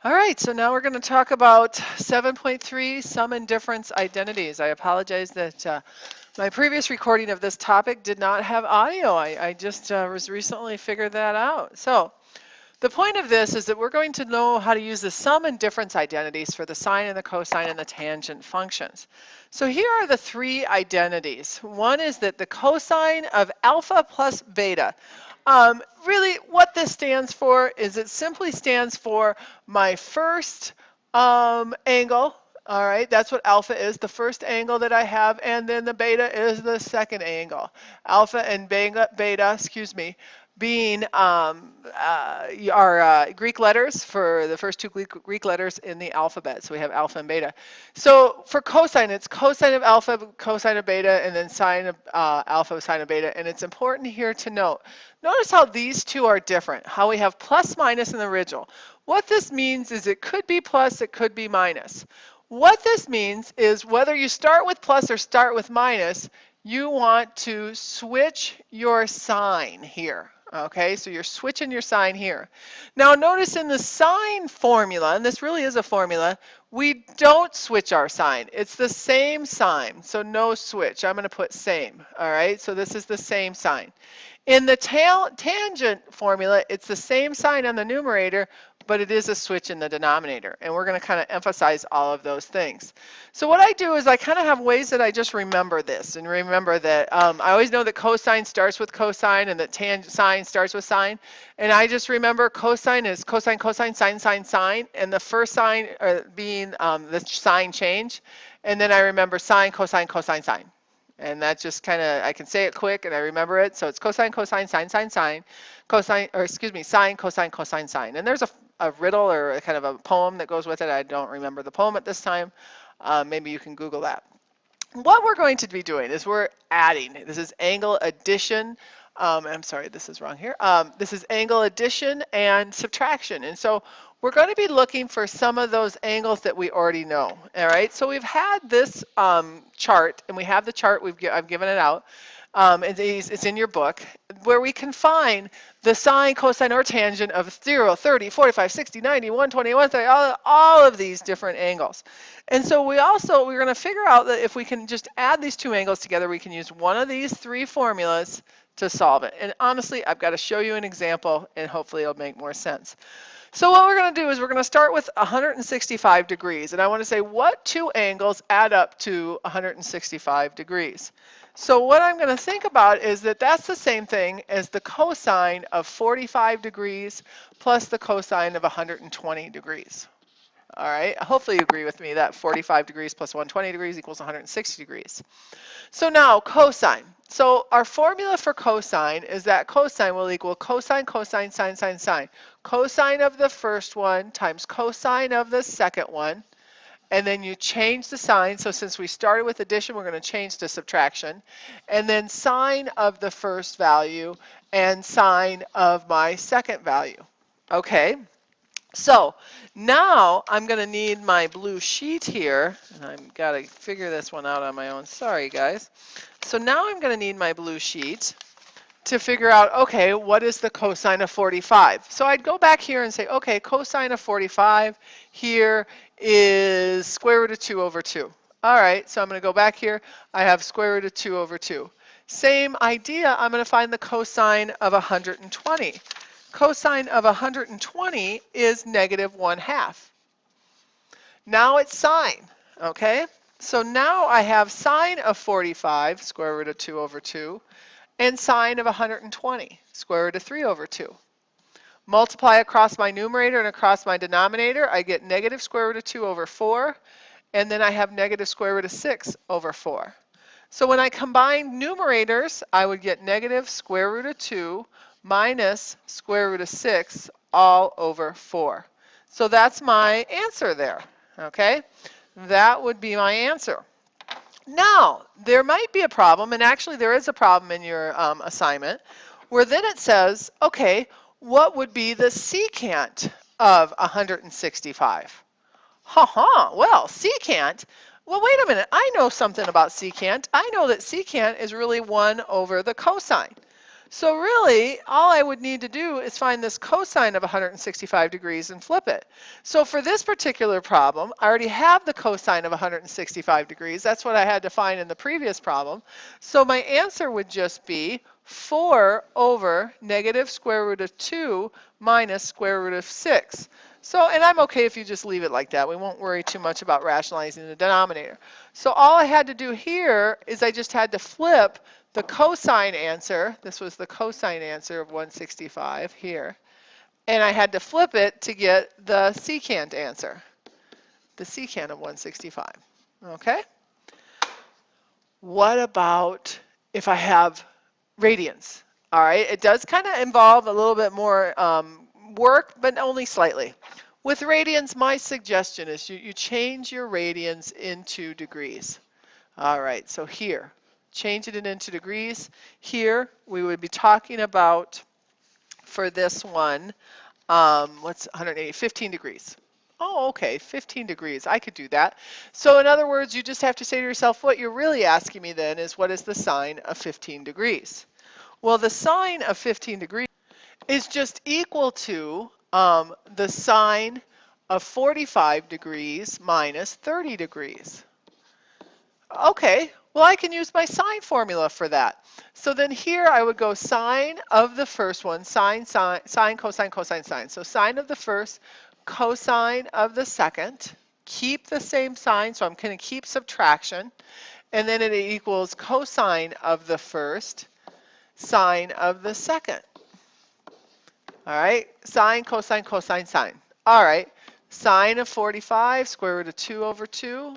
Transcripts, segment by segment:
All right, so now we're going to talk about 7.3 sum and difference identities. I apologize that my previous recording of this topic did not have audio. I just was recently figured that out. So the point of this is that we're going to know how to use the sum and difference identities for the sine and the cosine and the tangent functions. So here are the three identities. One is that the cosine of alpha plus beta. Really, what this stands for is it simply stands for my first angle. All right, that's what alpha is, the first angle that I have, and then the beta is the second angle. Alpha and beta, excuse me, being our Greek letters for the first two Greek letters in the alphabet. So we have alpha and beta. So for cosine, it's cosine of alpha, cosine of beta, and then sine of alpha, sine of beta. And it's important here to note, notice how these two are different, how we have plus minus in the original. What this means is it could be plus, it could be minus. What this means is whether you start with plus or start with minus, you want to switch your sign here. Okay, so you're switching your sign here. Now notice in the sign formula, and this really is a formula, we don't switch our sign. It's the same sign, so no switch. I'm going to put same. All right, so this is the same sign. In the tangent formula, it's the same sign on the numerator, but it is a switch in the denominator. And we're going to kind of emphasize all of those things. So what I do is I kind of have ways that I just remember this and remember that I always know that cosine starts with cosine and that sine starts with sine. And I just remember cosine is cosine, cosine, sine, sine, sine, and the first sign being the sign change. And then I remember sine, cosine, cosine, sine. And that's just kind of, I can say it quick and I remember it. So it's cosine, cosine, sine, sine, sine, cosine, or excuse me, sine, cosine, cosine, sine. And there's a riddle or a kind of a poem that goes with it. I don't remember the poem at this time. Maybe you can Google that. What we're going to be doing is we're adding. This is angle addition. I'm sorry, this is wrong here. This is angle addition and subtraction. And so we're going to be looking for some of those angles that we already know. All right, so we've had this chart, and we have the chart, I've given it out. It's in your book, where we can find the sine, cosine, or tangent of 0, 30, 45, 60, 90, 120, 130, all of these different angles. And so we're going to figure out that if we can just add these two angles together, we can use one of these three formulas to solve it. And honestly, I've got to show you an example, and hopefully it'll make more sense. So what we're going to do is we're going to start with 165 degrees. And I want to say what two angles add up to 165 degrees. So what I'm going to think about is that that's the same thing as the cosine of 45 degrees plus the cosine of 120 degrees. All right, hopefully you agree with me that 45 degrees plus 120 degrees equals 160 degrees. So now cosine. So our formula for cosine is that cosine will equal cosine, cosine, sine, sine, sine. Cosine of the first one times cosine of the second one. And then you change the sign. So since we started with addition, we're going to change to subtraction. And then sine of the first value and sine of my second value. Okay. So now I'm going to need my blue sheet here. And I've got to figure this one out on my own. Sorry, guys. So now I'm going to need my blue sheet to figure out, okay, what is the cosine of 45? So I'd go back here and say, okay, cosine of 45 here is square root of 2 over 2. All right, so I'm going to go back here. I have square root of 2 over 2. Same idea, I'm going to find the cosine of 120. Cosine of 120 is negative 1/2. Now it's sine, okay? So now I have sine of 45, square root of 2 over 2, and sine of 120, square root of 3 over 2. Multiply across my numerator and across my denominator, I get negative square root of 2 over 4, and then I have negative square root of 6 over 4. So when I combine numerators, I would get negative square root of 2 minus square root of 6 all over 4. So that's my answer there, okay? That would be my answer. Now, there might be a problem, and actually there is a problem in your assignment, where then it says, okay, what would be the secant of 165? Well, secant, well, wait a minute, I know something about secant. I know that secant is really 1 over the cosine. So really, all I would need to do is find this cosine of 165 degrees and flip it. So for this particular problem, I already have the cosine of 165 degrees. That's what I had to find in the previous problem. So my answer would just be 4 over negative square root of 2 minus square root of 6. So, and I'm okay if you just leave it like that. We won't worry too much about rationalizing the denominator. So all I had to do here is I just had to flip the cosine answer. This was the cosine answer of 165 here. And I had to flip it to get the secant answer, the secant of 165. Okay? What about if I have radians? All right, it does kind of involve a little bit more work, but only slightly. With radians, my suggestion is you change your radians into degrees. All right, so here, change it into degrees. Here, we would be talking about, for this one, what's 180? 15 degrees. Oh, okay, 15 degrees. I could do that. So in other words, you just have to say to yourself, what you're really asking me then is, what is the sine of 15 degrees? Well, the sine of 15 degrees is just equal to the sine of 45 degrees minus 30 degrees. Okay, well, I can use my sine formula for that. So then here I would go sine of the first one, sine, cosine, cosine, sine. So sine of the first, cosine of the second. Keep the same sign, so I'm going to keep subtraction. And then it equals cosine of the first, sine of the second. All right, sine, cosine, cosine, sine. All right, sine of 45, square root of 2 over 2.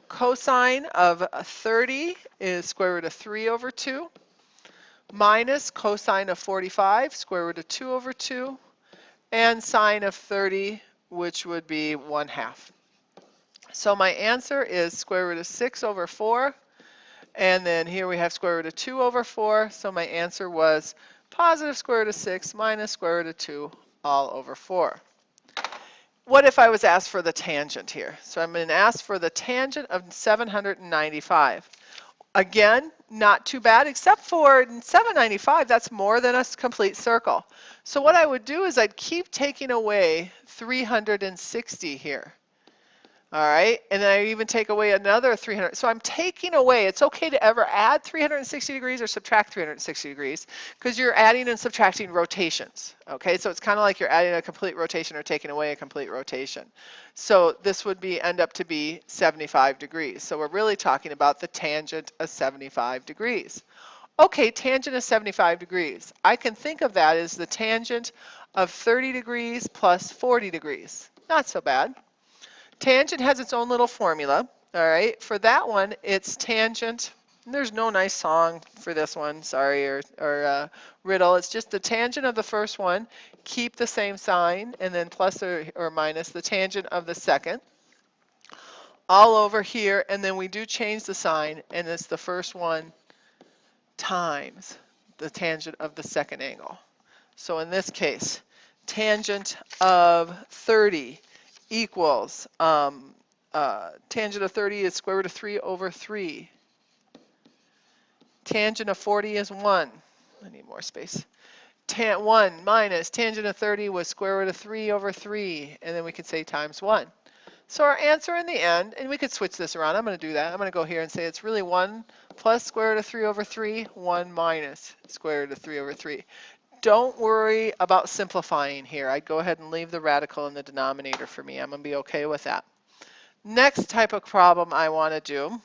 Cosine of 30 is square root of 3 over 2. Minus cosine of 45, square root of 2 over 2. And sine of 30, which would be 1/2. So my answer is square root of 6 over 4. And then here we have square root of 2 over 4. So my answer was positive square root of 6 minus square root of 2 all over 4. What if I was asked for the tangent here? So I'm going to ask for the tangent of 795. Again, not too bad, except for 795, that's more than a complete circle. So what I would do is I'd keep taking away 360 here. All right, and then I even take away another 300. So I'm taking away, it's okay to ever add 360 degrees or subtract 360 degrees because you're adding and subtracting rotations. Okay, so it's kind of like you're adding a complete rotation or taking away a complete rotation. So this would end up to be 75 degrees. So we're really talking about the tangent of 75 degrees. Okay, tangent of 75 degrees. I can think of that as the tangent of 30 degrees plus 40 degrees. Not so bad. Tangent has its own little formula. All right, for that one, it's tangent. There's no nice song for this one, sorry, or riddle. It's just the tangent of the first one, keep the same sign, and then plus or minus the tangent of the second. All over here, and then we do change the sign, and it's the first one times the tangent of the second angle. So in this case, tangent of 30 equals, tangent of 30 is square root of 3 over 3. Tangent of 40 is 1. I need more space. 1 minus tangent of 30 was square root of 3 over 3. And then we could say times 1. So our answer in the end, and we could switch this around. I'm going to do that. I'm going to go here and say it's really 1 plus square root of 3 over 3, 1 minus square root of 3 over 3. Don't worry about simplifying here. I'd go ahead and leave the radical in the denominator for me. I'm going to be okay with that. Next type of problem I want to do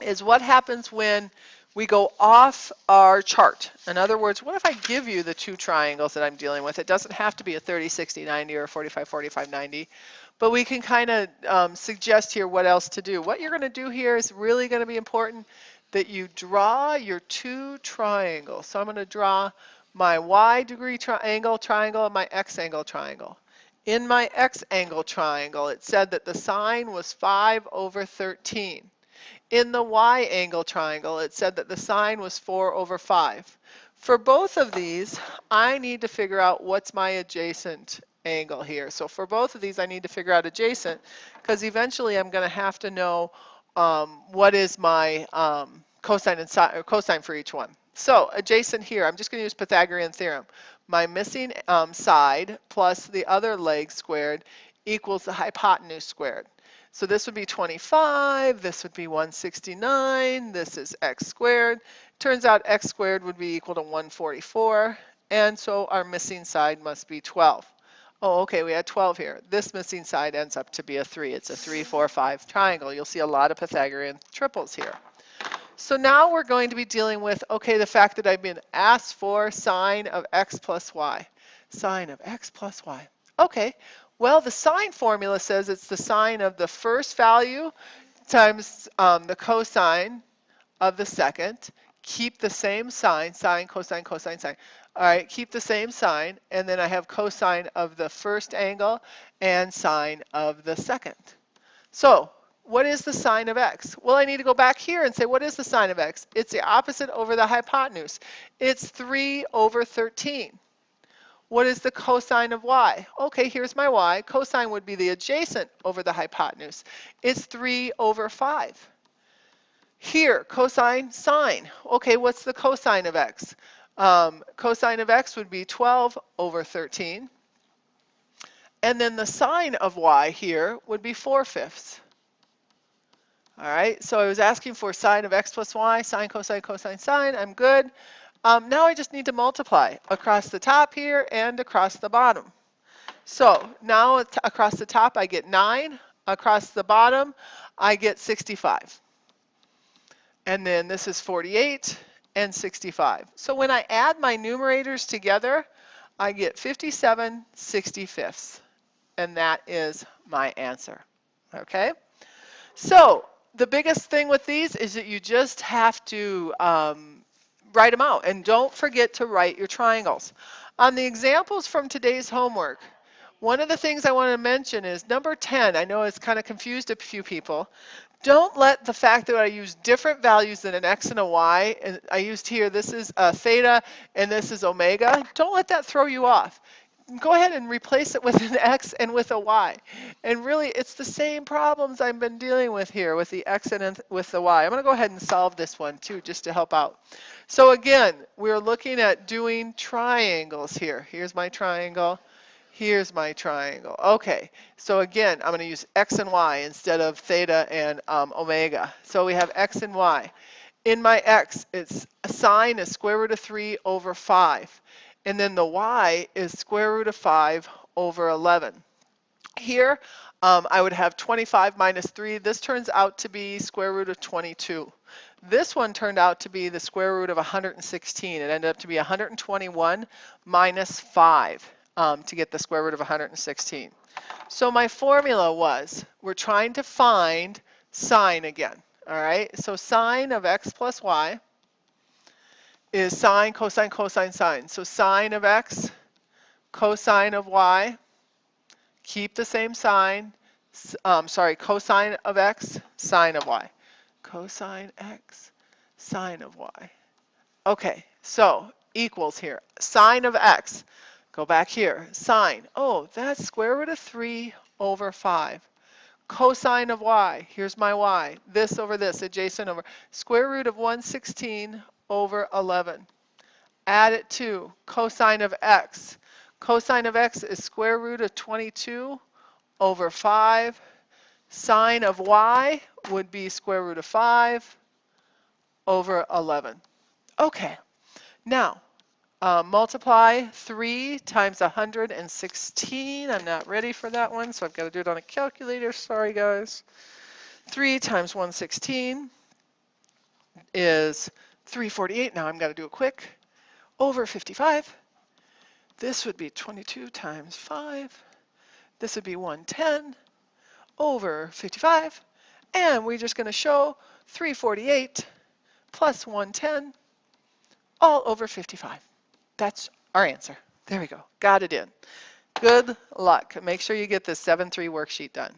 is what happens when we go off our chart. In other words, what if I give you the two triangles that I'm dealing with? It doesn't have to be a 30, 60, 90 or a 45, 45, 90. But we can kind of suggest here what else to do. What you're going to do here is really going to be important that you draw your two triangles. So I'm going to draw my y degree triangle and my x angle triangle. In my x angle triangle, it said that the sine was 5 over 13. In the y angle triangle, it said that the sine was 4 over 5. For both of these, I need to figure out what's my adjacent angle here. So for both of these, I need to figure out adjacent because eventually I'm going to have to know what is my cosine and cosine for each one. So adjacent here, I'm just going to use Pythagorean theorem. My missing side plus the other leg squared equals the hypotenuse squared. So this would be 25, this would be 169, this is x squared. Turns out x squared would be equal to 144, and so our missing side must be 12. Oh, okay, we had 12 here. This missing side ends up to be a 3. It's a 3, 4, 5 triangle. You'll see a lot of Pythagorean triples here. So now we're going to be dealing with, okay, the fact that I've been asked for sine of x plus y. Sine of x plus y. Okay, well, the sine formula says it's the sine of the first value times the cosine of the second. Keep the same sign, sine, cosine, cosine, sine. All right, keep the same sign, and then I have cosine of the first angle and sine of the second. So what is the sine of x? Well, I need to go back here and say, what is the sine of x? It's the opposite over the hypotenuse. It's 3 over 13. What is the cosine of y? Okay, here's my y. Cosine would be the adjacent over the hypotenuse. It's 3 over 5. Here, cosine, sine. Okay, what's the cosine of x? Cosine of x would be 12 over 13. And then the sine of y here would be 4/5. All right, so I was asking for sine of x plus y, sine, cosine, cosine, sine. I'm good. Now I just need to multiply across the top here and across the bottom. So now across the top I get 9. Across the bottom I get 65. And then this is 48 and 65. So when I add my numerators together, I get 57/65. And that is my answer. Okay? So the biggest thing with these is that you just have to write them out. And don't forget to write your triangles. On the examples from today's homework, one of the things I want to mention is number 10. I know it's kind of confused a few people. Don't let the fact that I use different values than an x and a y, and I used here, this is theta and this is omega, don't let that throw you off. Go ahead and replace it with an x and with a y. And really, it's the same problems I've been dealing with here with the x and with the y. I'm going to go ahead and solve this one too, just to help out. So again, we're looking at doing triangles here. Here's my triangle. Here's my triangle. Okay, so again, I'm going to use x and y instead of theta and omega. So we have x and y. In my x, it's sine is square root of 3 over 5. And then the y is square root of 5 over 11. Here, I would have 25 minus 3. This turns out to be square root of 22. This one turned out to be the square root of 116. It ended up to be 121 minus 5 to get the square root of 116. So my formula was, we're trying to find sine again. All right, so sine of x plus y is sine, cosine, cosine, sine. So sine of x, cosine of y, keep the same sign. Cosine of x, sine of y. Cosine x, sine of y. Okay, so equals here. Sine of x, go back here. Sine, oh, that's square root of 3 over 5. Cosine of y, here's my y. This over this, adjacent over. Square root of 116 over 11. Add it to cosine of x. Cosine of x is square root of 22 over 5. Sine of y would be square root of 5 over 11. Okay, now multiply 3 times 116. I'm not ready for that one, so I've got to do it on a calculator. Sorry, guys. 3 times 116 is 348. Now I'm going to do it quick. Over 55. This would be 22 times 5. This would be 110 over 55. And we're just going to show 348 plus 110 all over 55. That's our answer. There we go. Got it in. Good luck. Make sure you get this 7-3 worksheet done.